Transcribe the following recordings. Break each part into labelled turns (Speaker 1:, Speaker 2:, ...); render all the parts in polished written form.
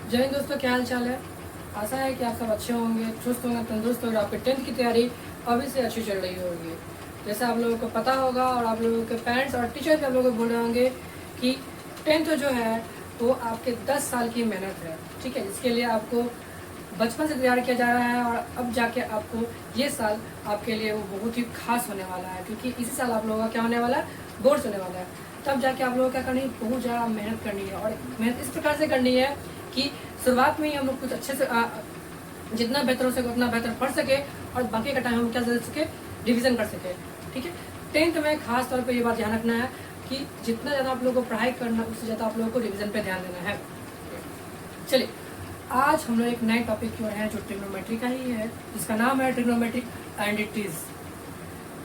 Speaker 1: जय हिंद दोस्तों, क्या हाल चाल है। आशा है कि आप सब अच्छे होंगे, चुस्त होंगे, तंदुरुस्त होंगे। आपके 10th की तैयारी अभी से अच्छी चल रही होगी। जैसे आप लोगों को पता होगा और आप लोगों के पेरेंट्स और टीचर भी आप लोगों को बोल रहे होंगे कि 10th जो है वो आपके 10 साल की मेहनत है। ठीक है, इसके लिए आपको बचपन से तैयार किया जा रहा है और अब जाके आपको ये साल आपके लिए वो बहुत ही खास होने वाला है, क्योंकि इसी साल आप लोगों का क्या होने वाला है, बोर्ड्स होने वाला है। तब जाके आप लोगों को क्या करनी है, बहुत ज़्यादा मेहनत करनी है। और मेहनत इस प्रकार से करनी है कि शुरुआत में ही हम लोग कुछ अच्छे से जितना बेहतर हो सके उतना बेहतर पढ़ सके और बाकी का टाइम हम क्या कर सके, रिविजन कर सके। ठीक है, 10th में खास तौर पे ये बात ध्यान रखना है कि जितना ज़्यादा आप लोगों को पढ़ाई करना, उससे ज़्यादा आप लोगों को रिविजन पे ध्यान देना है। चलिए, आज हम लोग एक नए टॉपिक की ओर हैं जो ट्रिग्नोमेट्री का ही है, जिसका नाम है ट्रिग्नोमेट्रिक आइडेंटिटीज,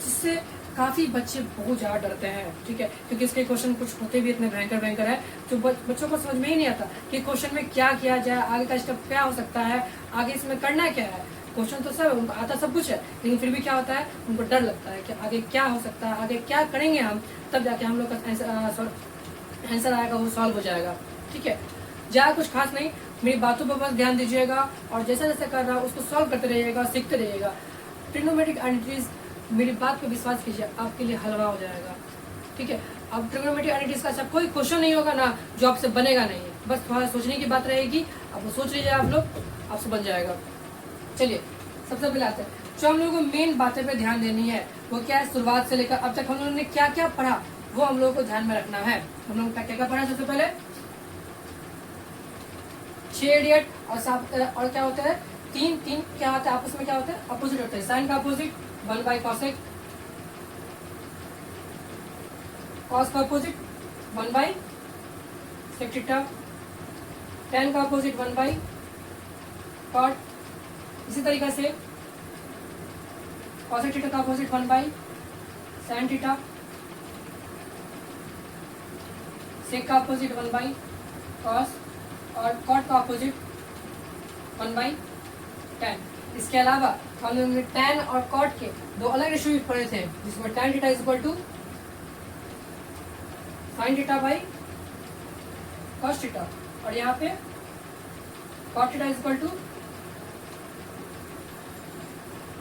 Speaker 1: जिससे काफ़ी बच्चे बहुत ज़्यादा डरते हैं। ठीक है, क्योंकि इसके क्वेश्चन कुछ होते भी इतने भयंकर भयंकर है जो बच्चों को समझ में ही नहीं आता कि क्वेश्चन में क्या किया जाए, आगे का स्टेप क्या हो सकता है, आगे इसमें करना क्या है। क्वेश्चन तो सब उनको आता सब कुछ है, लेकिन फिर भी क्या होता है, उनको डर लगता है कि आगे क्या हो सकता है, आगे क्या करेंगे हम, तब जाके हम लोग का आंसर आएगा, वो सॉल्व हो जाएगा। ठीक है, ज़्यादा कुछ खास नहीं, मेरी बातों पर बस ध्यान दीजिएगा और जैसा जैसा कर रहा उसको सॉल्व करते रहिएगा, सीखते रहिएगा। ट्रिग्नोमेट्रिक आइडेंटिटीज, मेरी बात पे विश्वास कीजिए, आपके लिए हलवा हो जाएगा। ठीक है, अब ट्रिग्नोमेट्रिक आइडेंटिटीज का अच्छा कोई क्वेश्चन नहीं होगा ना जो आपसे बनेगा नहीं, बस थोड़ा सोचने की बात रहेगी, अब वो सोच लीजिए आप लोग, आपसे बन जाएगा। चलिए, सबसे पहले आते हैं जो हम लोगों को मेन बातें पे ध्यान देनी है, वो क्या है, शुरुआत से लेकर अब तक हम लोगों ने क्या क्या पढ़ा वो हम लोगों को ध्यान में रखना है। हम लोग क्या क्या पढ़ा, सबसे पहले 6 इडियट और 7 और क्या होता है, तीन क्या होता है, आपस में क्या होता है, अपोजिट होता है। साइन का अपोजिट 1 बाई कॉसेक, कॉस का opposite 1 by sec theta, tan का अपोजिट 1 बाई कॉट, इसी तरीके से कॉसेक थीटा का opposite 1 by sine theta, sec का अपोजिट 1 बाई कॉस और कॉट का अपोजिट 1 बाई टेन। इसके अलावा हम लोगों ने टेन और कॉट के दो अलग रेशियो भी पढ़े थे, जिसमें tan theta is equal to sine theta by cos theta, और यहाँ पे cot theta is equal to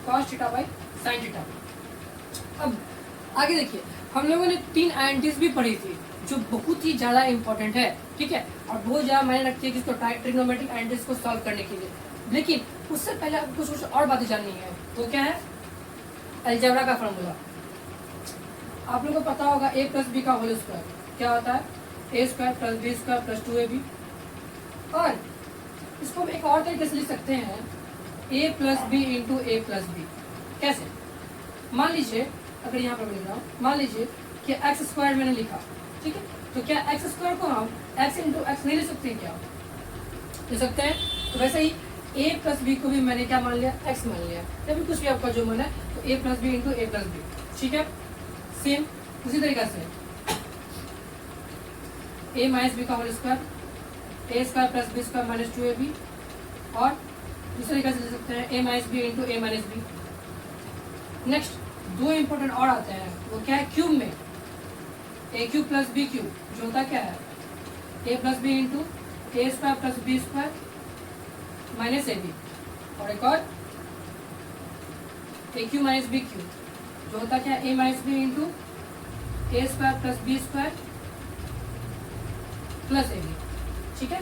Speaker 1: cos theta by sine theta. अब आगे देखिए, हम लोगों ने 3 आइडेंटिटीज भी पढ़ी थी जो बहुत ही ज्यादा इंपॉर्टेंट है। ठीक है, और बहुत ज्यादा मायने रखती है कि इसको ट्रिग्नोमेट्रिक आइडेंटिटीज को सॉल्व करने के लिए। लेकिन उससे पहले आपको कुछ और बातें जाननी है। तो क्या है, अलजेब्रा का फॉर्मूला। आप लोगों को पता होगा a प्लस बी का होल स्क्वायर क्या होता है, a square plus B square plus 2ab। और इसको हम एक और तरीके से लिख सकते हैं, a plus B into A plus B. कैसे, मान लीजिए अगर यहाँ पर लिख रहा हूँ, मान लीजिए कि एक्स स्क्वायर मैंने लिखा। ठीक है, तो क्या एक्स स्क्वायर को हम एक्स इंटू एक्स नहीं ले सकते हैं, क्या ले सकते हैं। तो वैसे ही a प्लस बी को भी मैंने क्या मान लिया, x मान लिया, या फिर कुछ भी आपका जो मन है, तो a plus B into A plus b. ठीक है, सेम उसी तरीके से a माइनस बी का whole square, a square plus B square minus 2ab, और दूसरे तरीके से ले सकते हैं a minus B into a minus b. Next दो इंपॉर्टेंट और आते हैं, वो क्या है, क्यूब में a cube plus b cube, जो होता क्या है a plus B into A square plus B square minus A B, और एक और A cube minus B cube, जो होता क्या है a minus B into A square plus B square plus A B. ठीक है,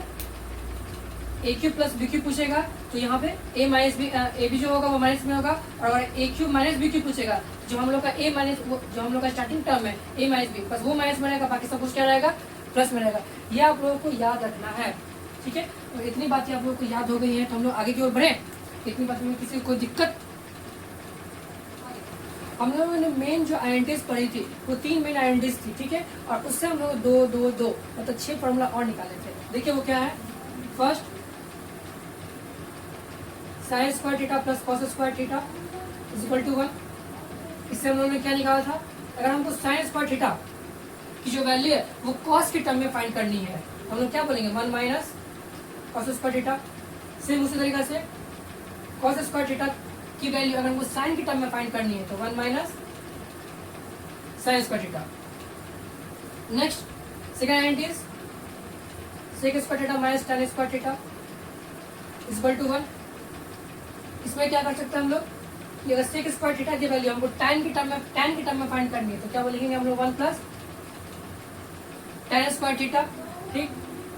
Speaker 1: A cube plus B cube पूछेगा तो यहाँ पे A minus B A B जो होगा वो माइनस में होगा, और अगर A cube minus B cube पूछेगा जो हम लोग का ए माइनस, जो हम लोग का स्टार्टिंग टर्म है ए माइनस बी, बस वो माइनस में रहेगा, बाकी सब कुछ क्या रहेगा, प्लस में रहेगा। ये आप लोगों को याद रखना है। ठीक है, तो इतनी बातें आप लोगों को याद हो गई है, तो हम लोग आगे की ओर बढ़े। इतनी बातों में किसी को कोई दिक्कत, हम लोगों ने मेन जो आइडेंटिटीज पढ़ी थी वो 3 मेन आइडेंटिटीज थी। ठीक है, और उससे हम लोग 2 मतलब 6 फॉर्मूला और निकाले थे। देखिए वो क्या है, first sine square theta plus cos square theta is equal to 1। इससे हम लोगों ने क्या निकाला था, अगर हमको साइन स्क्वायर थीटा की जो वैल्यू है वो कॉस के टर्म में फाइंड करनी है, हम लोग क्या बोलेंगे, 1 minus cos square theta. Same उसी तरीके से कॉस स्क्वायर थीटा की वैल्यू अगर वो साइन के टर्म में फाइंड करनी है तो 1 minus sine square theta. Next second identities, sec square theta minus tan square theta equal to 1। इसमें क्या कर सकते हैं हम लोग, ये अगर सेक स्क्वायर थीटा की वैल्यू हमको tan की टर्म में फाइंड करनी है तो क्या बोलेंगे हम लोग 1 प्लस tan स्क्वायर थीटा। ठीक,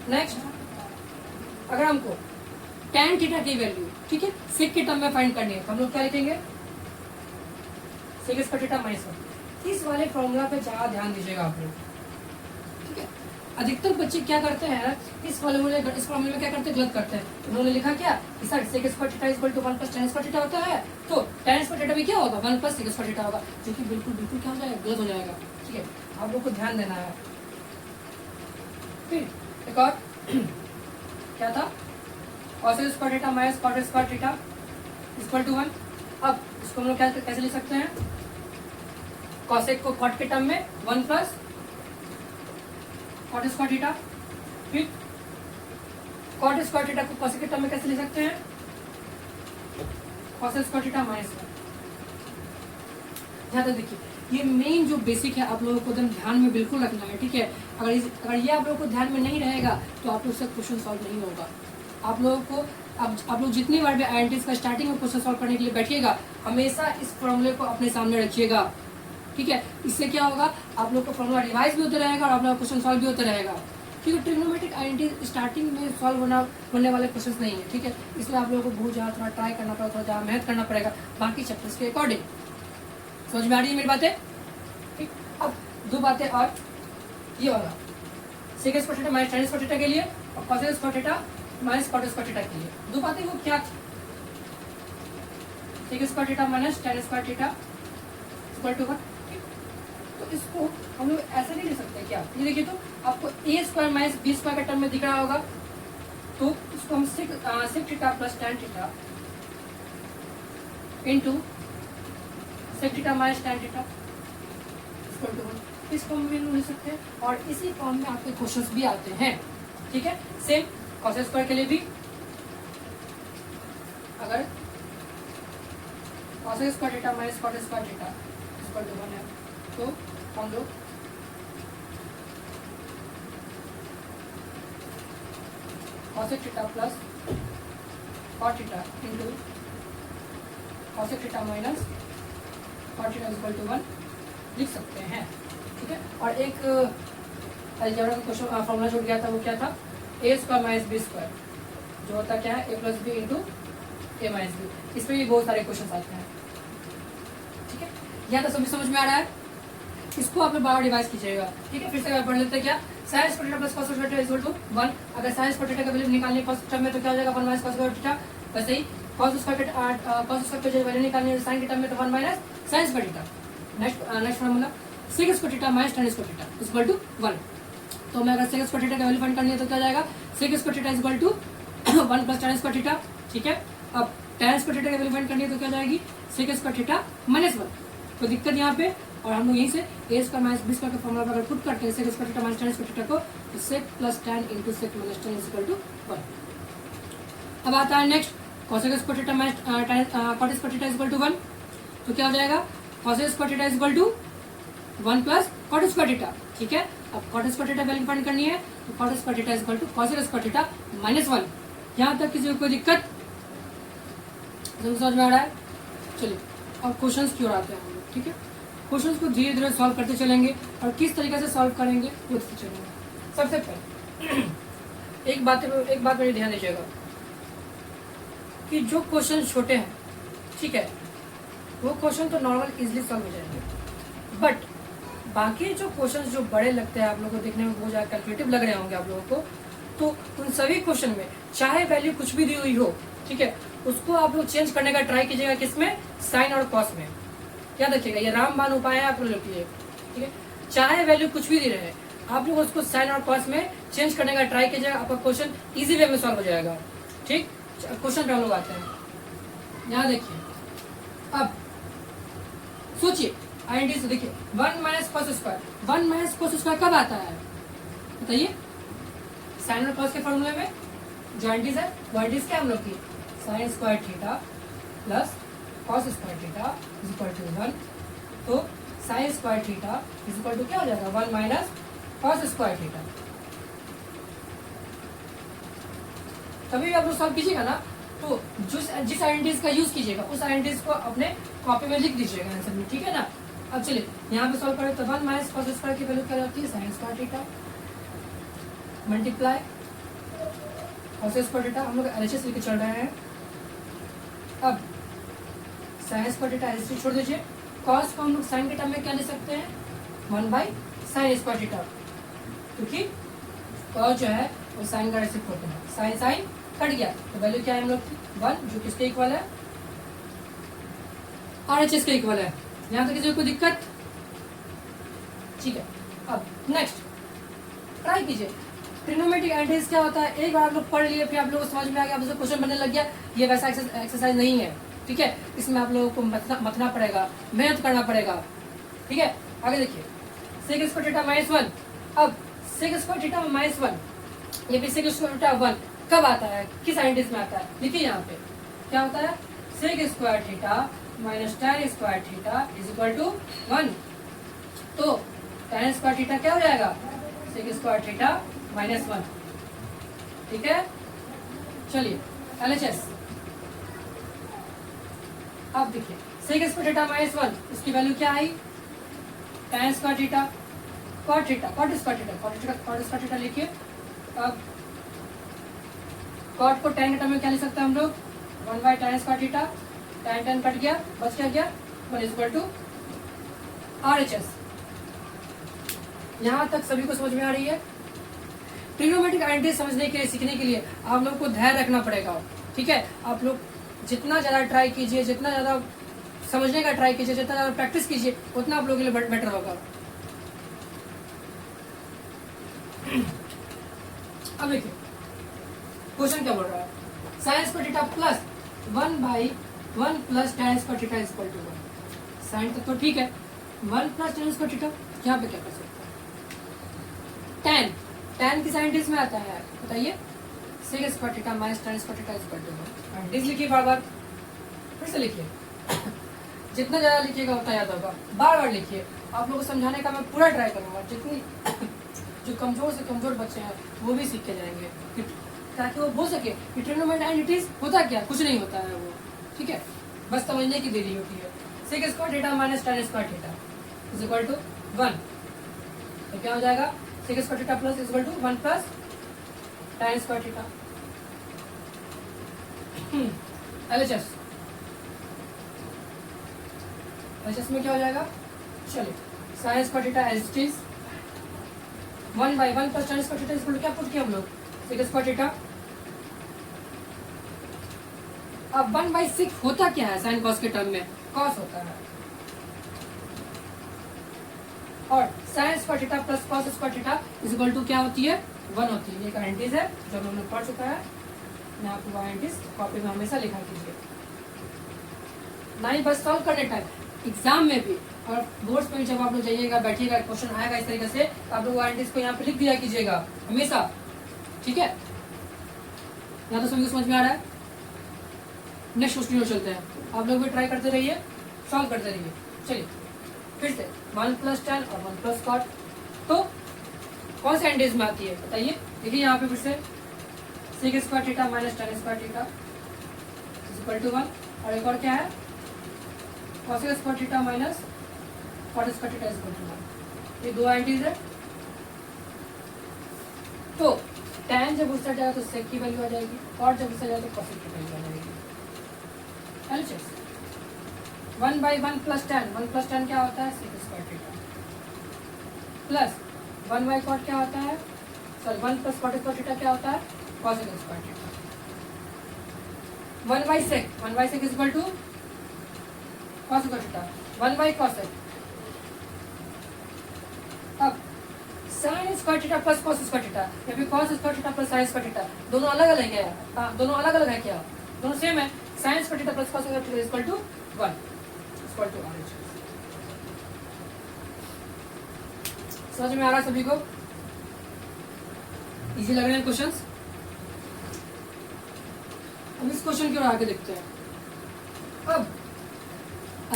Speaker 1: नेक्स्ट अगर हमको tan थीटा की वैल्यू, ठीक है, सेक की टर्म में फाइंड करनी है तो हम लोग क्या लिखेंगे, सेक स्क्वायर थीटा माइनस 1। इस वाले फॉर्मूला पे ज्यादा ध्यान दीजिएगा आप लोग, ठीक है। अधिकतर बच्चे क्या करते हैं, इस फॉर्मूले में क्या करते हैं, गलत करते हैं। उन्होंने लिखा क्या, sir sec square theta equal to 1 plus tan square theta होता है, तो tan स्क्वायर थीटा भी क्या होगा 1 प्लस सेक स्क्वायर थीटा होगा, जो कि बिल्कुल क्या हो जाएगा, गलत हो जाएगा। ठीक है, आप लोग को ध्यान देना है। फिर एक और क्या था, cos square theta minus cot square theta equal to 1। अब इसको हम लोग कैसे लिख सकते हैं, cosec को cot के टर्म में 1 प्लस cot स्क्वायर थीटा, फिर cot स्क्वायर थीटा को cosec के टर्म में कैसे लिख सकते हैं, cos स्क्वायर थीटा माइनस 1। ध्यान देखिए, ये मेन जो बेसिक है आप लोगों को एकदम ध्यान में बिल्कुल रखना है। ठीक है, अगर ये आप लोगों को ध्यान में नहीं रहेगा तो आप लोग से क्वेश्चन सॉल्व नहीं होगा। आप लोगों को आप लोग जितनी बार भी आईएनटीएस का स्टार्टिंग में क्वेश्चन सॉल्व करने के लिए बैठिएगा, हमेशा इस फॉर्मूले को अपने सामने रखिएगा। ठीक है, इससे क्या होगा, आप लोग का फॉर्मूला रिवाइज भी होता रहेगा और आप लोग का क्वेश्चन सॉल्व भी होता रहेगा। क्योंकि ट्रिग्नोमेट्रिक आईएनटीएस स्टार्टिंग में सॉल्व होने वाले क्वेश्चन नहीं है। ठीक है, इसलिए आप लोगों को बहुत ज़्यादा थोड़ा ट्राई करना पड़ेगा, थोड़ा ज़्यादा मेहनत करना पड़ेगा बाकी चैप्टर्स के अकॉर्डिंग। समझ में आ रही है मेरी बातें। ठीक, अब दो बातें और, ये वाला sec square theta minus tan square theta के लिए और cos square theta minus cot square theta के लिए दो बातें वो क्या थी, sec square theta minus tan square theta equal to 1। तो इसको हम लोग ऐसे नहीं लिख सकते क्या, ये देखिए तो आपको a square minus b square का टर्म में दिख रहा होगा, तो इसको हम sec theta plus tan theta into sec theta minus tan theta equal to 1 इस फॉर्म में लिख सकते हैं। और इसी फॉर्म में आपके क्वेश्चंस भी आते हैं। ठीक है, सेम cos स्क्वायर के लिए भी अगर cos square theta minus cot square theta equal to 1 है तो हम लोग cos theta plus cot theta into cos theta minus cot theta equal to 1 लिख सकते हैं। ठीक है, और एक अलजेब्रा का क्वेश्चन फॉर्मूला छूट गया था, वो क्या था, ए स्क्वायर माइनस बी स्क्वायर जो होता क्या है, a plus B into a minus B. इसमें भी बहुत सारे क्वेश्चन आते हैं। ठीक है, यहाँ तो सभी समझ में आ रहा है, इसको आप लोग बार रिवाइज कीजिएगा। ठीक है, फिर से पढ़ लेते हैं क्या, sine square theta plus cos square theta equal to 1। अगर साइन स्क्वायर थीटा का वैल्यू निकालनी है फर्स्ट टर्म में तो क्या हो जाएगा 1 माइनस cos स्क्वायर थीटा। वैसे ही cos स्क्वायर का जो वैल्यू निकालनी है साइन के टर्म में तो 1 minus sine square theta. Next formula sec square theta minus tan square theta equal to 1। तो मैं अगर सेक स्क्वायर थीटा का वैल्यू फाइंड करनी है तो क्या जाएगा, sec square theta equal to 1 plus tan square theta. ठीक है, अब tan स्क्वायर थीटा का वैल्यू फाइंड करनी है तो क्या जाएगी, सेक स्क्वायर थीटा माइनस 1। तो दिक्कत यहाँ पे, और हम लोग यहीं से a square minus b square का फॉर्मूला अगर पुट करते हैं sec square theta minus tan square theta को, तो sec plus tan into sec minus tan equal to 1। अब आता है next cos square theta minus cot square theta equal to 1। तो क्या हो जाएगा, cos square theta equal to 1 plus cot square theta. ठीक है, अब cot square theta value find करनी है तो cot square theta equal to cos square theta minus 1। यहाँ तक किसी को कोई दिक्कत समझ में आ रहा है। चलिए अब क्वेश्चंस की ओर आते हैं हम लोग। ठीक है, क्वेश्चंस को धीरे धीरे सॉल्व करते चलेंगे और किस तरीके से सॉल्व करेंगे वो देखते चलेंगे। सबसे पहले एक बात मेरी ध्यान दीजिएगा कि जो क्वेश्चन छोटे हैं, ठीक है, वो क्वेश्चन तो नॉर्मल इजीली सॉल्व हो जाएंगे, बट बाकी जो क्वेश्चन जो बड़े लगते हैं आप लोगों को देखने में बहुत ज़्यादा कैलकुलेटिव लग रहे होंगे आप लोगों को, तो उन सभी क्वेश्चन में चाहे वैल्यू कुछ भी दी हुई हो, ठीक है, उसको आप लोग चेंज करने का ट्राई कीजिएगा। किसमें, साइन और कॉस में। याद रखिएगा ये रामबाण उपाय है आप लोग लिखिए। ठीक है, चाहे वैल्यू कुछ भी दे रहे हैं आप लोग उसको साइन और कॉस में चेंज करने का ट्राई कीजिएगा, आपका क्वेश्चन इजी वे में सॉल्व हो जाएगा। ठीक, क्वेश्चन पे हम लोग आते हैं। यहाँ देखिए, अब सोचिए आईएनटी से देखिए 1 minus cos square, 1 minus cos square कब आता है बताइए, साइन और कॉस के फॉर्मूले में जो आईएनटीज है वो आईएनटीज क्या हम लोग की, sine square theta plus cos square theta is equal to 1। तो sine square theta is equal to क्या हो जाएगा 1 माइनस cos स्क्वायर थीटा। कभी भी आप लोग सॉल्व कीजिएगा ना तो जिस आइडेंटिटीज का यूज कीजिएगा उस आइडेंटिटीज को अपने कॉपी में लिख दीजिएगा आंसर में, ठीक है ना। अब चलिए यहाँ पे सॉल्व करें तो 1 माइनस कॉस स्क्वायर की वैल्यू क्या होती है, sine square theta multiply cos square theta. हम लोग एलएचएस लेके चल रहे हैं। अब साइन स्क्वायर थीटा एलएचएस छोड़ दीजिए, कॉस को हम लोग साइन के टर्म में क्या ले सकते हैं, 1 बाई साइन स्क्वायर थीटा, क्योंकि कॉस जो है वो साइन का रेसिप्रोकल है, साइन साइन कट गया तो वैल्यू क्या है हम लोग की 1, जो किसके इक्वल है, आरएचएस के इक्वल है। यहाँ तक किसी को दिक्कत, ठीक है। अब नेक्स्ट ट्राई कीजिए, ट्रिग्नोमेट्रिक आइडेंटिटीज क्या होता है, एक बार आप लोग पढ़ लिए फिर आप लोगों को समझ में आ गया, आप क्वेश्चन बनने लग गया, ये वैसा एक्सरसाइज नहीं है, ठीक है। इसमें आप लोगों को मथना पड़ेगा, मेहनत करना पड़ेगा, ठीक है। आगे देखिए सेक स्क्वायर थीटा माइनस 1, अब सेक स्क्वायर थीटा माइनस 1 ये भी सेक स्क्वायर थीटा 1 कब आता है, किस आइडेंटिटीज में आता है, देखिए यहाँ पे क्या होता है, sec square theta minus tan square theta is equal to 1, तो tan स्क्वायर थीटा क्या हो जाएगा, सेक स्क्वायर थीटा माइनस 1, ठीक है। चलिए एलएचएस, अब देखिए सेक स्क्वायर थीटा माइनस 1 इसकी वैल्यू क्या आई, tan square theta cot theta cot square theta लिखिए। अब कॉट को tan के टर्म में क्या लिख सकते हैं हम लोग, 1 by tan square theta, tan cut गया, बच क्या गया 1 इक्वल टू आरएचएस। यहाँ तक सभी को समझ में आ रही है। ट्रिग्नोमेट्रिक आइडेंटिटीज समझने के लिए, सीखने के लिए आप लोग को धैर्य रखना पड़ेगा, ठीक है। आप लोग जितना ज़्यादा ट्राई कीजिए, जितना ज़्यादा समझने का ट्राई कीजिए, जितना ज़्यादा प्रैक्टिस कीजिए, उतना आप लोगों के लिए बेटर होगा। अब देखिए क्वेश्चन क्या बोल रहा है, sine square theta plus 1 by 1 plus tan square theta is equal to 1। Sine तक तो ठीक है, 1 प्लस tan स्क्वायर थीटा, यहाँ पे क्या कर सकते हैं, tan किस आइडेंटिटीज में आता है बताइए, sec square theta minus tan square theta is equal to 1। Identities लिखिए बार बार, फिर से लिखिए जितना ज़्यादा लिखिएगा उतना याद होगा, बार बार लिखिए। आप लोगों को समझाने का मैं पूरा ट्राई करूँगा, जितनी जो कमजोर से कमजोर बच्चे हैं वो भी सीख के जाएंगे, ताकि वो बोल सके कि ट्रिग्नोमेट्रिक आइडेंटिटीज होता क्या, कुछ नहीं होता है वो, ठीक है, बस समझने की देरी होती है। Sec square theta minus tan square theta is equal to 1, तो क्या हो जाएगा, sec square theta plus is equal to 1 plus tan square theta. LHS में क्या हो जाएगा, चलिए sine square theta as it is 1 by 1 plus tan square theta is equal to क्या पुट किया हम लोग, सेक स्क्वायर थीटा। अब 1 बाई 6 होता क्या है, साइन कॉस के टर्म में कॉस होता है, और sine square theta plus cos square theta is equal to क्या होती है, 1 होती है। ये आइडेंटिटीज है जो हमने पढ़ चुका है, मैं आपको आइडेंटिटीज कॉपी में हमेशा लिखा कीजिए, नहीं बस सॉल्व करने टाइम, एग्जाम में भी और बोर्ड्स में जब आप लोग जाइएगा, बैठिएगा, क्वेश्चन आएगा इस तरीके से, तो आप लोग आइडेंटिटीज को यहाँ पे लिख दिया कीजिएगा हमेशा, ठीक है। यहाँ तो सभी को समझ में आ रहा है। नेक्स्ट क्वेश्चन चलते हैं, आप लोग भी ट्राई करते रहिए, सॉल्व करते रहिए। चलिए फिर से 1 प्लस tan और 1 प्लस कॉट, तो कौन से आइडेंटिटीज में आती है बताइए, देखिए यहाँ पे फिर से sec square theta minus tan square theta is equal to 1, और एक और क्या है, cos square theta minus cot square theta is equal to 1। ये दो आइडेंटिटीज है। तो tan जब उस साइड जाएगा तो सेक की वैल्यू आ जाएगी, और जब उस साइड जाएगा तो कॉसेक की वैल्यू आ जाएगी। एलएचएस 1 बाई 1 प्लस tan क्या होता है, sec square theta, plus 1 by cot क्या होता है, sorry 1 plus cot square theta क्या होता है, cosec square theta. 1 by sec is equal to cos square theta, 1 by cosec. अब sine square theta plus cos square theta, या फिर cos square theta plus sine square theta, दोनों अलग अलग है, दोनों अलग अलग है क्या, दोनों सेम है। Sine square theta plus cos square theta equal to 1 equal to RHS. समझ में आ रहा है सभी को, इजी लग रहे हैं क्वेश्चंस। अब इस क्वेश्चन की ओर आगे देखते हैं। अब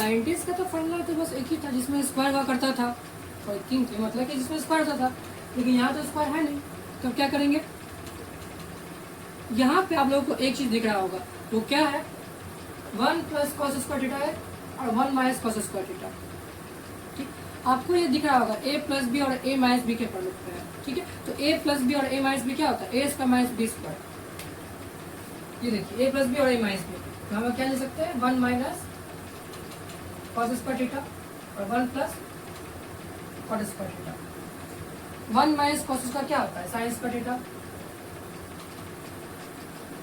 Speaker 1: आइडेंटिटीज का तो फॉर्मूला तो बस एक ही था जिसमें स्क्वायर हुआ करता था, और तीन थे मतलब कि जिसमें स्क्वायर होता था, लेकिन यहाँ तो स्क्वायर है नहीं, तो क्या करेंगे, यहाँ पे आप लोगों को एक चीज दिख रहा होगा, वो क्या है, 1 प्लस कॉस स्क्वायर थीटा है और 1 माइनस कॉस स्क्वायर थीटा। ठीक, आपको ये दिख रहा होगा ए प्लस बी और ए माइनस बी के प्रोडक्ट पे है। ठीक है, तो ए प्लस बी और ए माइनस बी क्या होता है, ए स्क्वायर माइनस बी स्क्वायर। ये देखिए ए प्लस बी और ए माइनस बी, तो हम क्या लिख सकते हैं, 1 माइनस कॉस स्क्वायर थीटा और 1 plus cot square theta. 1 minus cos square क्या होता है, sine square theta.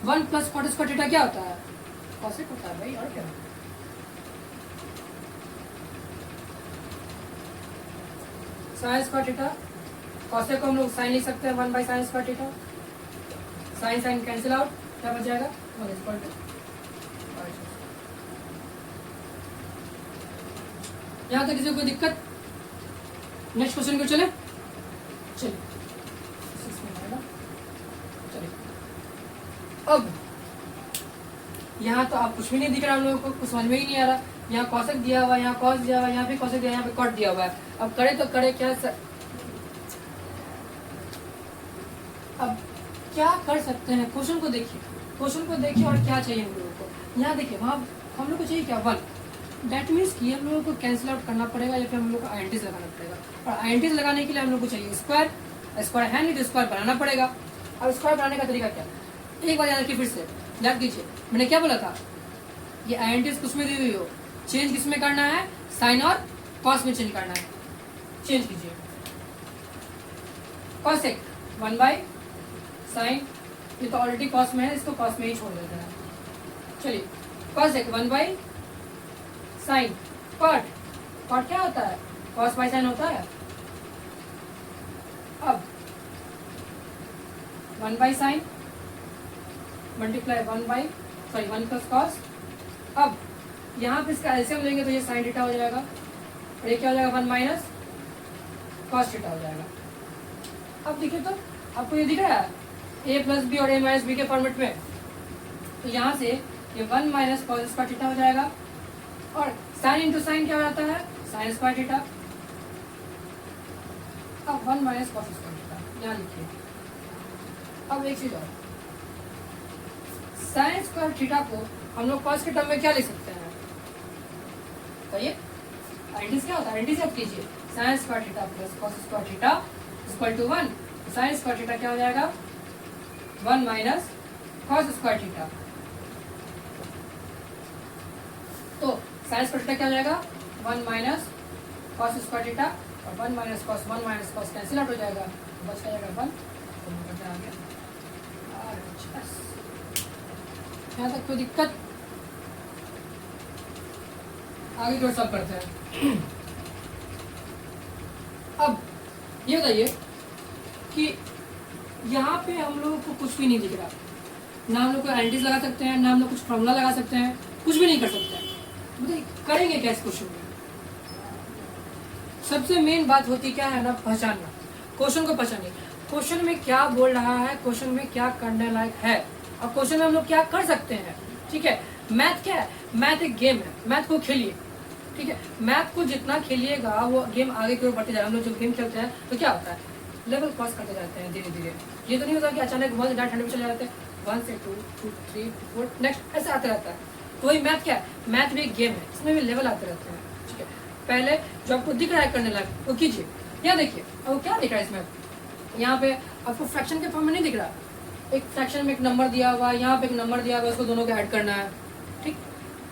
Speaker 1: 1 plus cot square theta क्या होता है, कॉसेक होता है भाई, और क्या। साइन स्क्वायर थीटा, कॉसेक को हम लोग साइन लिख सकते हैं 1 by sine square theta. Sine sine cancel out, क्या बच जाएगा, 1 इक्वल टू। यहाँ तक किसी को दिक्कत, नेक्स्ट क्वेश्चन को चले। चलिए अब यहाँ तो आप कुछ भी नहीं दिख रहा, हम लोगों को कुछ समझ में ही नहीं आ रहा। यहाँ कॉसेक दिया हुआ, यहाँ कॉस दिया हुआ, यहाँ पे कॉसेक दिया, यहाँ पे कॉट दिया हुआ है। अब करे तो करे क्या अब क्या कर सकते हैं, क्वेश्चन को देखिए, क्वेश्चन को देखिए और क्या चाहिए हम लोगों को। यहाँ देखिए, वहाँ हम लोग को चाहिए क्या, 1। दैट मीन्स कि हम लोगों को कैंसिल आउट करना पड़ेगा या फिर हम लोग को आइडेंटिस लगाना पड़ेगा। और आइडेंटिस लगाने के लिए हम लोग को चाहिए स्क्वायर, स्क्वायर है नहीं तो स्क्वायर बनाना पड़ेगा। अब स्क्वायर बनाने का तरीका क्या, एक बार याद रखिए, फिर से याद कीजिए, मैंने क्या बोला था, ये आइडेंटिस कुछ में दी हुई हो, चेंज किस में करना है, साइन और कॉस में चेंज करना है। चेंज कीजिए, कॉसेक 1 बाई साइन, ये तो ऑलरेडी कॉस में है, इसको कॉस में ही छोड़ देते हैं। चलिए cosec 1 by sine, cot, cot क्या होता है, कॉस बाई साइन होता है। अब 1 by sign multiply 1 plus cos. अब यहाँ पे इसका एलसीएम लेंगे तो ये साइन थीटा हो जाएगा और ये क्या हो जाएगा, 1 माइनस कॉस थीटा हो जाएगा। अब देखिए तो आपको ये दिख रहा है ए प्लस बी और ए माइनस बी के फॉर्मेट में, तो यहाँ से ये 1 माइनस कॉस स्क्वायर थीटा हो जाएगा और साइन इंटू साइन क्या हो जाता है, साइन स्क्वायर थीटा। अब 1 माइनस कॉस स्क्वायर थीटा यहाँ लिखिए। अब एक चीज और, साइन स्क्वायर थीटा को हम लोग कॉस के टर्म में क्या लिख सकते हैं, कहिए, आइडेंटिस क्या होता है, आइडेंटिस याद कीजिए, sine square theta plus cos square theta equal to 1। Sine square theta क्या हो जाएगा, 1 माइनस कॉस स्क्वायर थीटा। तो साइन स्क्वायर थीटा क्या हो जाएगा, 1 माइनस कॉस स्क्वायर थीटा और 1 minus cos, 1 minus cos cancel out हो जाएगा, बच जाएगा 1। तो आ गया, यहाँ तक कोई दिक्कत, आगे की ओर सब करते हैं। अब ये बताइए कि यहाँ पे हम लोगों को कुछ भी नहीं दिख रहा, ना हम लोग को एंटीज लगा सकते हैं, ना हम लोग कुछ फॉर्मूला लगा सकते हैं, कुछ भी नहीं कर सकते हैं। बताइए करेंगे क्या इस क्वेश्चन में। सबसे मेन बात होती क्या है ना, पहचानना, क्वेश्चन को पहचानिए, क्वेश्चन में क्या बोल रहा है, क्वेश्चन में क्या करने लायक है और क्वेश्चन में हम लोग क्या कर सकते हैं। ठीक है, मैथ क्या है, मैथ एक गेम है, मैथ को खेलिए। ठीक है, मैथ को जितना खेलिएगा वो गेम आगे की ओर बढ़ते जाएगा। हम लोग जब गेम खेलते हैं तो क्या होता है, लेवल क्रॉस करते जाते हैं धीरे धीरे। ये तो नहीं होता कि अचानक 1 से डायरेक्ट 100 में चले जाते हैं, 1 से 2, 2, 3, 4 नेक्स्ट ऐसे आते रहता है। तो वही मैथ क्या है, मैथ भी एक गेम है, इसमें भी लेवल आते रहते हैं। ठीक है, पहले जो आपको दिख रहा है करने लायक वो कीजिए। यहाँ देखिए, अब वो क्या दिख रहा है इसमें, यहाँ पे आपको फ्रैक्शन के फॉर्म में नहीं दिख रहा, एक फ्रैक्शन में एक नंबर दिया हुआ है, यहाँ पे एक नंबर दिया हुआ है, उसको दोनों को ऐड करना है। ठीक,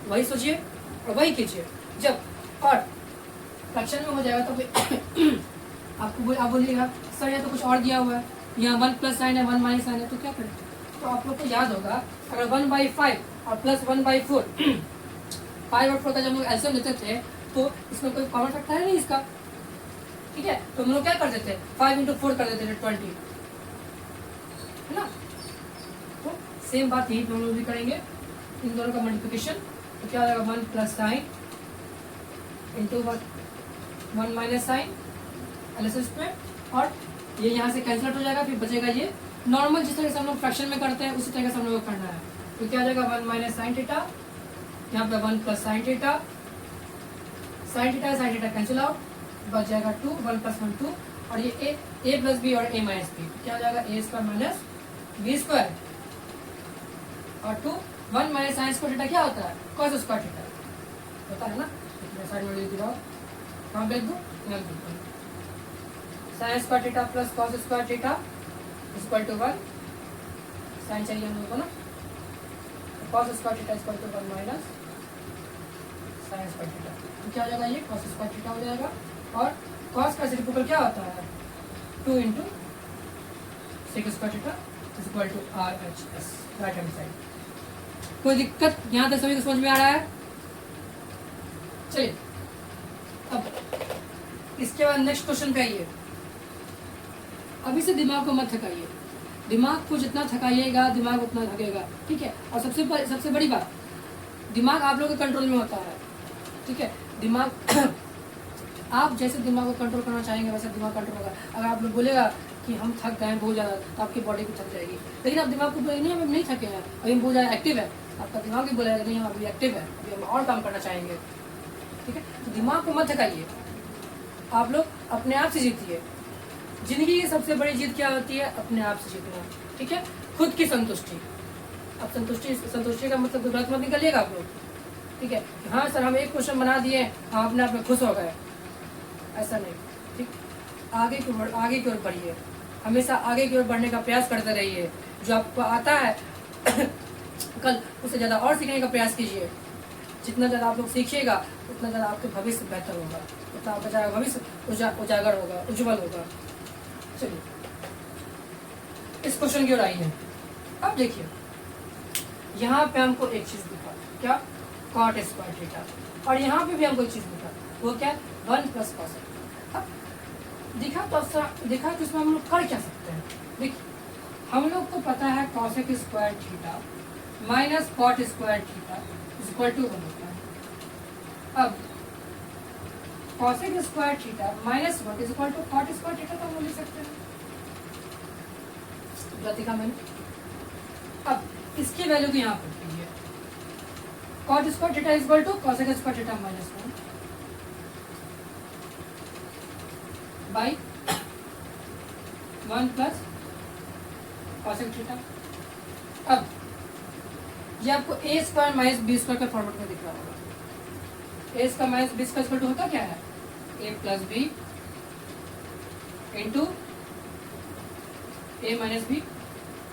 Speaker 1: वही सोचिए और वही कीजिए। जब और फ्रैक्शन में हो जाएगा तो आपको आप बोलिएगा सर ये तो कुछ और दिया हुआ है, यहाँ 1 प्लस साइन है 1 माइनस साइन है, तो क्या करें। तो आप लोग को याद होगा अगर 1/5 और प्लस 1/4 5 और 4 का जब हम लोग एलसीएम लेते थे तो इसमें कोई कॉमन फैक्टर है नहीं इसका। ठीक है, तो हम लोग क्या कर देते, 5 × 4 कर देते थे 20, है ना। तो सेम बात यही हम लोग भी करेंगे, इन दोनों का मल्टीप्लिकेशन। तो क्या हो जाएगा, 1 plus sine into 1 minus sine LHS में, और ये यहाँ से कैंसिल हो जाएगा, फिर बचेगा ये नॉर्मल जिस तरह से हम लोग फ्रैक्शन में करते हैं उसी तरह से हम लोग को करना है। तो क्या हो जाएगा, 1 माइनस साइन थीटा, यहाँ पे 1 plus sine theta, sine theta cancel out, बच जाएगा 2, 1 प्लस 1 2, और ये ए प्लस बी और ए माइनस बी क्या हो जाएगा, ए स्क्वायर माइनस बी स्क्वायर और 2 1 माइनस साइन स्क्वायर थीटा क्या होता है? कॉस स्क्वायर थीटा होता है ना। साइड में लिख दो, कहाँ लिख दूँ? यहाँ लिख दूँ, sine square theta plus cos square theta equal to 1, sine चाहिए हम लोग को ना, cos square theta equal to 1 minus sine square theta. तो क्या हो जाएगा? ये कॉस स्क्वायर थीटा हो जाएगा। और कॉस का रेसिप्रोकल क्या होता है? 2 into sec square theta equal to RHS, right hand side. कोई दिक्कत यहाँ तक सभी को समझ में आ रहा है? चलिए अब इसके बाद नेक्स्ट क्वेश्चन पे आइए। अभी से दिमाग को मत थकाइए, दिमाग को जितना थकाइएगा दिमाग उतना थकेगा, ठीक है। और सबसे बड़ी बात, दिमाग आप लोगों के कंट्रोल में होता है, ठीक है। दिमाग आप जैसे दिमाग को कंट्रोल करना चाहेंगे वैसे दिमाग कंट्रोल होगा। अगर आप लोग बोलेगा कि हम थक गए बहुत ज़्यादा तो आपकी बॉडी भी थक जाएगी, लेकिन आप दिमाग को बोलेंगे नहीं हम नहीं थके हैं, अभी हम बहुत ज़्यादा एक्टिव है, आपका दिमाग भी बोलेगा नहीं हम अभी एक्टिव है, अभी हम और काम करना चाहेंगे, ठीक है। तो दिमाग को मत थकाइए, आप लोग अपने आप से जीतिए। जिंदगी की सबसे बड़ी जीत क्या होती है? अपने आप से जीतना, ठीक है। खुद की संतुष्टि। अब संतुष्टि का मतलब गलत मत निकलिएगा आप लोग, ठीक है। हाँ सर हम एक क्वेश्चन बना दिए, हाँ अपने आप में खुश हो गए, ऐसा नहीं, ठीक। आगे की ओर बढ़िए, हमेशा आगे की ओर बढ़ने का प्रयास करते रहिए। जो आपको आता है कल उससे ज़्यादा और सीखने का प्रयास कीजिए। जितना ज़्यादा आप लोग सीखिएगा उतना ज़्यादा आपके भविष्य बेहतर होगा, उतना आपका ज़्यादा भविष्य उजागर होगा, उज्जवल होगा। चलिए इस क्वेश्चन की ओर आइए। अब देखिए यहाँ पे हमको एक चीज़ दिखा, क्या? Cot square theta. और यहाँ पे भी हमको एक चीज़ दिखा, वो क्या? 1 प्लस कॉस। अब दिखा तो इसमें हम लोग कर क्या सकते हैं? देखिए हम लोग को पता है cosec square theta minus cot square theta equal to 1 होता है। अब cosec square theta minus 1 equal to cot square theta तो हम लिख सकते हैं, दिखा मैंने। अब इसकी वैल्यू भी यहाँ पर कीजिए, cot square theta equal to cosec square theta minus 1 by 1 plus cosec theta. अब ये आपको a square minus b square का फॉर्मेट में दिख रहा होगा। A square minus b square equal to होता क्या है? A plus B into a minus b,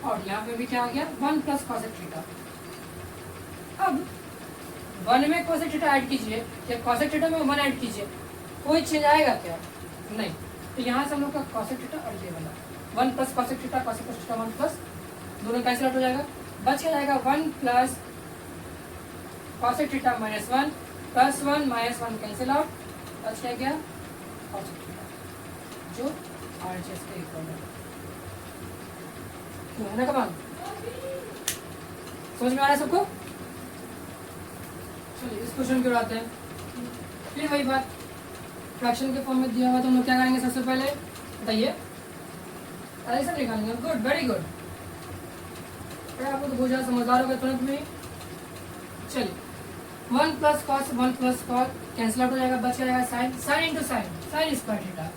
Speaker 1: और यहाँ पे भी क्या आ गया? 1 प्लस कॉसेक थीटा। अब 1 में कॉसेक थीटा ऐड कीजिए या कॉसेक थीटा में 1 ऐड कीजिए, कोई चेंज आएगा क्या? नहीं। तो यहाँ से हम लोग का कॉसेक थीटा और ये वाला 1 plus cosec theta, cosec theta 1 plus, दोनों कैंसिल आउट हो जाएगा, बच क्या जाएगा? 1 plus cosec theta minus 1 plus 1 minus 1 cancel out, बच क्या गया? कॉसेक थीटा जो RHS के इक्वल है। तो है ना कमाल? समझ में आ रहा है सबको? चलिए इस क्वेश्चन की ओर आते हैं। फिर वही बात, फ्रैक्शन के फॉर्म में दिया हुआ तो हम लोग क्या करेंगे? सबसे पहले बताइए, ऐसा निकालेंगे। गुड, वेरी गुड, आप लोग तो बहुत ज़्यादा समझदार हो गए तुरंत में। चलिए 1 plus cos 1 plus cos cancel out हो जाएगा, बच जाएगा sine, sine into sine, sine square theta.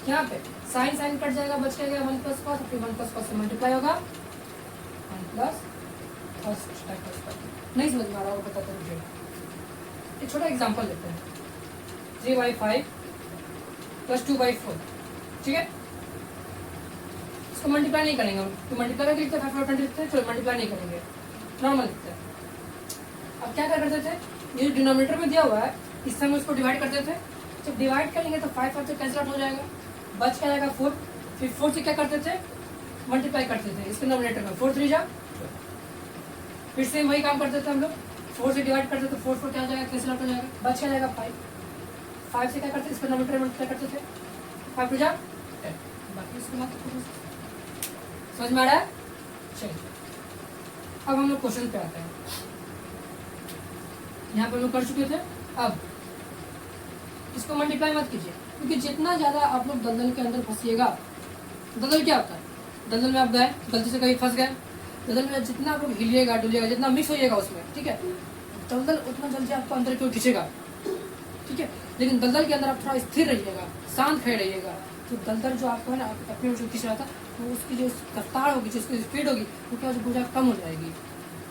Speaker 1: यहाँ पे साइन साइन कट जाएगा, बच जाएगा 1 प्लस कॉस, फिर 1 प्लस कॉस से मल्टीप्लाई होगा 1 प्लस कॉस थीटा। नहीं समझ में आ रहा होगा बताते रहिएगा। एक छोटा एग्जांपल लेते हैं, 3/5 प्लस 2/4, ठीक है। इसको मल्टीप्लाई नहीं करेंगे हम, तो मल्टीप्लाई करके लिखते हैं 5/20 लिखते हैं, चलो मल्टीप्लाई नहीं करेंगे, नॉर्मल लिखते हैं। अब क्या करते थे? ये जो डिनोमिनेटर में दिया हुआ है इससे हम उसको डिवाइड करते थे। जब डिवाइड करेंगे तो 5 से कैंसिल आउट हो जाएगा, बच क्या जाएगा 4। फिर 4 से क्या करते थे? मल्टीप्लाई करते थे इसके डिनोमिनेटर में, 4 3 जा, फिर से वही काम करते थे हम लोग, 4 से डिवाइड करते थे, 4 क्या हो जाएगा? कैंसिल आउट हो जाएगा, बच क्या जाएगा 5 से क्या करते थे? इसके डिनोमिनेटर में मल्टीप्लाई करते थे, 5 जा 10, बाकी इसको मत समझ में आ रहा है? चलिए अब हम लोग क्वेश्चन पे आते हैं। यहाँ पर हम लोग कर चुके थे। अब इसको मल्टीप्लाई मत कीजिए, क्योंकि जितना ज़्यादा आप लोग दलदल के अंदर फंसिएगा, दलदल क्या होता है? दलदल में आप गए, गलती से कहीं फंस गए, दलदल में जितना आप लोग हिलिएगा डुलिएगा, जितना मिक्स होइएगा उसमें, ठीक है, दलदल उतना जल्दी आपको अंदर की ओर खींचेगा, ठीक है। लेकिन दलदल के अंदर आप थोड़ा स्थिर रहिएगा, शांत खड़े रहिएगा, तो दलदल जो आपको है ना अपने ओर से खींच रहा था, तो उसकी जो रफ्तार होगी, जो उसकी स्पीड होगी, वो क्या बोझा कम हो जाएगी,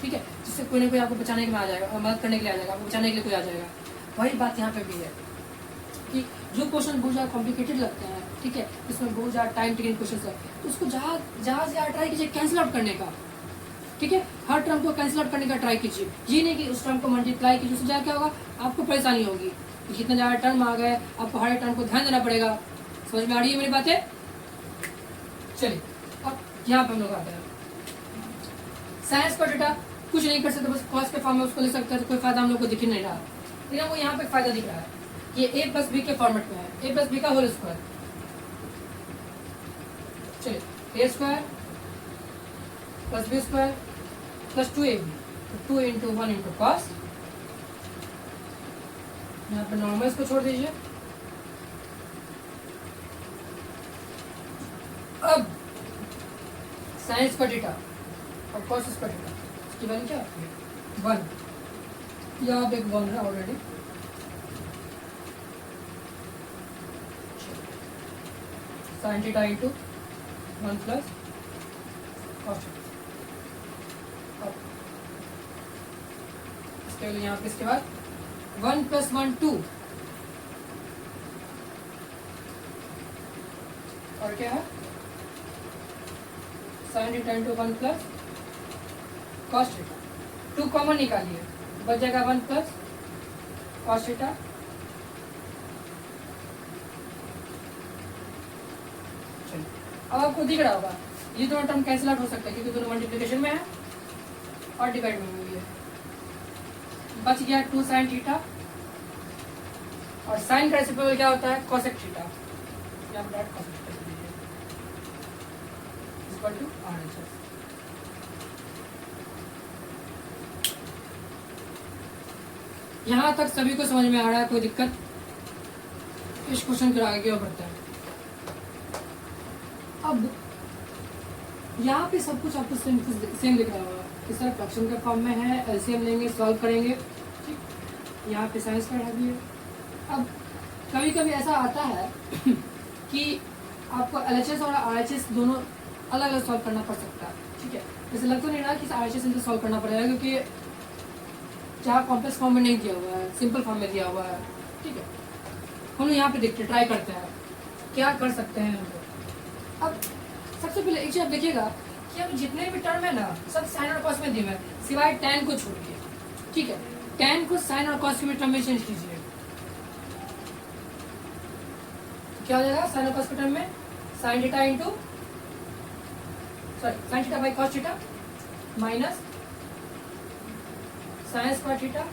Speaker 1: ठीक है, जिससे कोई ना कोई आपको बचाने के में आ जाएगा, मदद करने के लिए आ जाएगा, आपको बचाने के लिए कोई आ जाएगा। वही बात यहाँ पे भी है कि जो क्वेश्चन बहुत ज़्यादा कॉम्प्लिकेटेड लगते हैं, ठीक है, इसमें बहुत ज़्यादा टाइम टेकिंग क्वेश्चन है, तो उसको ज़्यादा से ज़्यादा ट्राई कीजिए कैंसिल आउट करने का। ठीक है, हर टर्म को कैंसिल आउट करने का ट्राई कीजिए, ये नहीं कि उस टर्म को मल्टीप्लाई कीजिए, उससे ज़्यादा क्या होगा, आपको परेशानी होगी। जितना ज़्यादा टर्म आ गए आपको हर टर्म को ध्यान देना पड़ेगा। समझ में आ रही है मेरी बातें? चलिए अब यहाँ पर हम लोग आते हैं साइंस का डेटा। कुछ नहीं कर सकते, बस कॉस के फॉर्म में उसको लिख सकते हैं, तो कोई फायदा हम लोग को दिख ही नहीं रहा। लेकिन हमको यहाँ पे फायदा दिख रहा है, ये a प्लस बी के फॉर्मेट में है, a प्लस बी का होल स्क्वायर। चलिए a square plus B square plus 2ab, 2 into 1 into cos. यहाँ पे नॉर्मल्स को छोड़ दीजिए। अब साइंस का डेटा और कॉस का डेटा, इसकी वैल्यू क्या आती है 1, या अब एक 1 है already. Sine theta into 1 plus cos theta. इसके लिए यहाँ पे इसके बाद 1 प्लस 1 2, और क्या है sine theta into 1 plus cos theta. 2 common निकालिए, बच जाएगा 1 प्लस कॉस थीटा। चलिए अब आपको दिख रहा होगा ये दोनों टर्म कैंसिल आउट हो सकते हैं, क्योंकि दोनों मल्टीप्लिकेशन में है और डिवाइड में हुई है। बच गया 2 साइन थीटा, और साइन का रेसिप्रोकल क्या होता है कोसेक थीटा, या direct cosec theta equal to RHS। यहां तक सभी को समझ में आ रहा है? कोई दिक्कत? इस क्वेश्चन के आगे क्या बढ़ता है। अब यहाँ पे सब कुछ आपको सेम दिख रहा होगा, इस तरह फ्रैक्शन के फॉर्म में है, एलसीएम लेंगे, सॉल्व करेंगे। ठीक, यहाँ पे साइंस का भी है। अब कभी कभी ऐसा आता है कि आपको एलएचएस और आरएचएस दोनों अलग अलग सॉल्व करना पड़ सकता है। ठीक है, जैसे लग तो नहीं रहा कि आरएचएस इनसे सॉल्व करना पड़ेगा, क्योंकि जहाँ कॉम्प्लेक्स फॉर्म में नहीं दिया हुआ है, सिंपल फॉर्म में दिया हुआ है। ठीक है, हम यहाँ पे देखते ट्राई करते हैं क्या कर सकते हैं हम लोग। अब सबसे पहले एक चीज आप देखिएगा कि अब जितने भी टर्म है ना, सब साइन और कॉस में दिए हुए हैं, सिवाय tan को छोड़ के। ठीक है, tan को साइन और कॉस के टर्म में चेंज कीजिए, क्या हो जाएगा साइन और कॉस के टर्म में sine theta into sine theta by cos theta minus sine square theta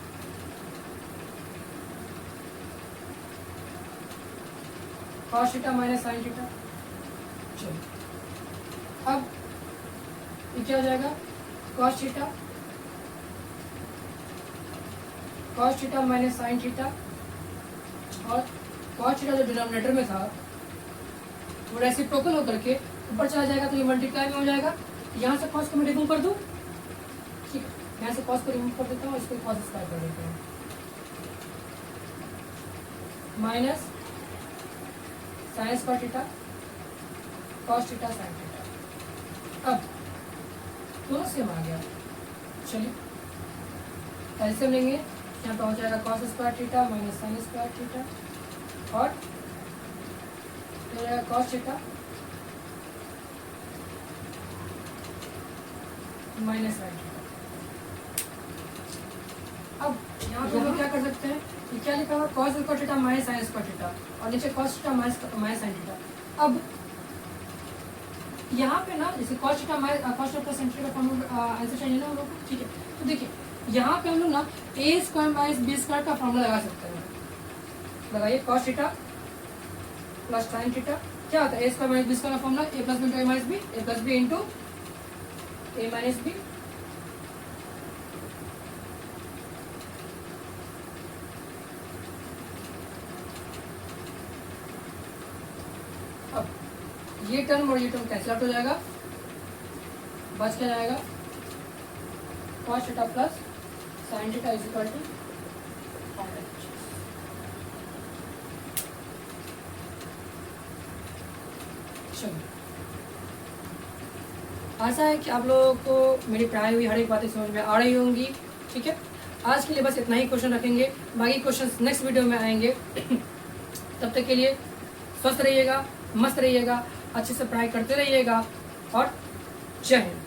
Speaker 1: cos theta minus sine theta. चलिए अब ये क्या हो जाएगा cos theta minus sign theta, और कॉस थीटा जो डिनोमिनेटर में था वो रेसिप्रोकल होकर के ऊपर चला जाएगा, तो ये मल्टीप्लाई में हो जाएगा। यहाँ से कॉस को मैं रिमूव कर दूँ। ठीक है, यहाँ से कॉस को रिमूव कर देता हूँ, इसको कॉस स्क्वायर कर देता हूँ, minus sine square theta cos theta sine theta. अब दोनों सेम आ गया। चलिए एलसीएम लेंगे, यहाँ पे हो जाएगा cos square theta minus sine square theta, और हो जाएगा cos theta minus sign theta. अब यहाँ पे हम क्या कर सकते हैं, ये क्या लिखा हुआ cos square theta minus sine square theta, और नीचे cos theta minus sign theta. अब यहाँ पे ना जैसे cos theta minus cos theta sine theta का फॉर्मूला आंसर चाहिए ना हम लोग को। ठीक है, तो देखिए यहाँ पे हम लोग ना a square minus b square का फॉर्मूला लगा सकते हैं। लगाइए cos theta plus sine theta, क्या होता है a square minus b square का formula a plus B into a minus b, a plus B into a minus b. अब ये टर्म और ये टर्म कैंसिल आउट हो जाएगा, बच क्या जाएगा cos theta plus sine theta is equal to आशा है कि आप लोगों को मेरी पढ़ाई हुई हर एक बातें समझ में आ रही होंगी। ठीक है, आज के लिए बस इतना ही क्वेश्चन रखेंगे, बाकी क्वेश्चन नेक्स्ट वीडियो में आएंगे। तब तक के लिए स्वस्थ रहिएगा, मस्त रहिएगा, अच्छे से पढ़ाई करते रहिएगा और जय हिंद।